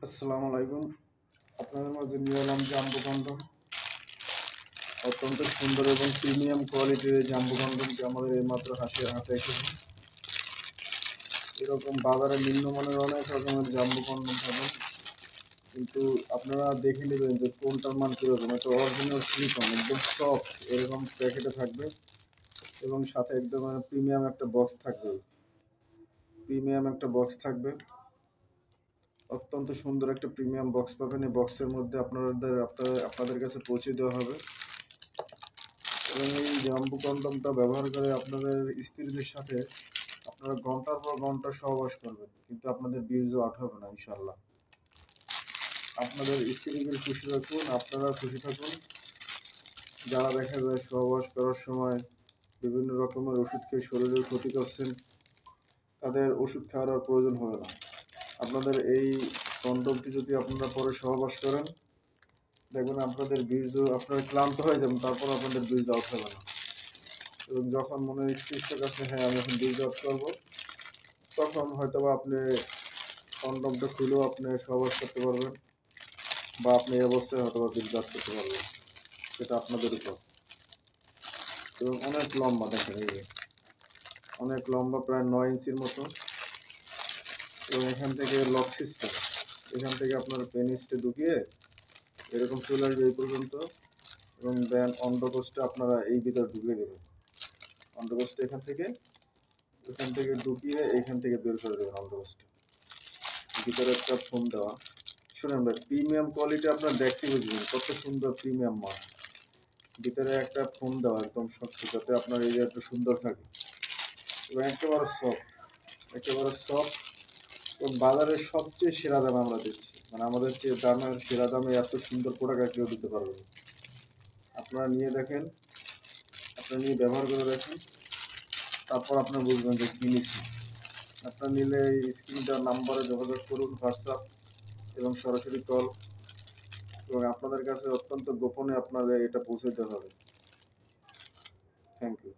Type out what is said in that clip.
আসসালামু আলাইকুম। আপনাদের মাঝে নিয়ে এলাম জাম্বো কন্ডম। অত্যন্ত সুন্দর এবং প্রিমিয়াম কোয়ালিটির এই জাম্বো কন্ডমটি আমাদের এইমাত্র হাতে এসেছে। এরকম বাজারে নিম্নমানের অনেক রকমের জাম্বো কন্ডম পাবেন, কিন্তু আপনারা দেখে নেবেন যে কোনটার মান কীরকম। এটা অরিজিনাল সিলিকন, একদম সফট, এরকম প্যাকেটে থাকবে এবং সাথে একদম প্রিমিয়াম একটা বক্স থাকবে। অত্যন্ত সুন্দর একটা প্রিমিয়াম বক্স পাবেন। এই বক্সের মধ্যে আপনাদের কাছে পৌঁছে দেওয়া হবে এবং এই জাম্বু কন্ডমটা ব্যবহার করে আপনাদের স্ত্রীদের সাথে আপনারা ঘন্টার পর ঘন্টা সহবাস করবেন, কিন্তু আপনাদের বীর্য আউট হবে না ইনশাল্লাহ। আপনাদের স্ত্রীদের খুশি রাখুন, আপনারা খুশি থাকুন। যারা দেখা যায় সহবাস করার সময় বিভিন্ন রকমের ওষুধ খেয়ে শরীরের ক্ষতি করছেন, তাদের ওষুধ খাওয়ার আর প্রয়োজন হবে না। আপনাদের এই কন্ডমটি যদি আপনারা পরে সহবাস করেন, দেখবেন আপনাদের বীর্য, আপনারা ক্লান্ত হয়ে যাবেন, তারপর আপনাদের বীর্য আউট হবে না। এবং যখন মনে ইচ্ছা করছে হ্যাঁ আমি এখন বীর্য আউট করবো, তখন হয়তো বা আপনি কন্ডমটা খুলেও আপনি সহবাস করতে পারবেন, বা আপনি এই অবস্থায় হয়তো বা বীর্য আউট করতে পারবেন, সেটা আপনাদের উপর। এবং অনেক লম্বা, দেখেন এই যে অনেক লম্বা, প্রায় 9 ইঞ্চির মতো। এবং এখান থেকে লক সিস্টেম, এখান থেকে আপনার পেনিসটা ঢুকিয়ে এরকম চলে আসবে এই পর্যন্ত, এবং দেন অন্ডকোষটা আপনারা এই ভিতরে ঢুকিয়ে দেবেন। অন্ডকোষটা এখান থেকে ঢুকিয়ে এখান থেকে বের করে দেবেন। অন্ডকোষটা ভিতরে একটা ফোম দেওয়া। শুনেন ভাই, প্রিমিয়াম কোয়ালিটি আপনার দেখতে বুঝবেন কত সুন্দর প্রিমিয়াম মাল। ভিতরে একটা ফোম দেওয়া একদম শক্ত, যাতে আপনার এই যে একটু সুন্দর থাকে এবং একেবারে সফট এবং বাজারের সবচেয়ে সেরা দামে আমরা দিচ্ছি। মানে আমাদের যে দামের সেরা দামে এত সুন্দর প্রোডাক্ট আর কেউ দিতে পারবে না। আপনারা নিয়ে দেখেন, আপনারা নিয়ে ব্যবহার করে দেখেন, তারপর আপনারা বুঝবেন যে কী নিচ্ছি। আপনারা নিলে এই স্ক্রিনে দেওয়া নাম্বারে যোগাযোগ করুন, হোয়াটসঅ্যাপ এবং সরাসরি কল, এবং আপনাদের কাছে অত্যন্ত গোপনে আপনাদের এটা পৌঁছে দেওয়া হবে। Thank you.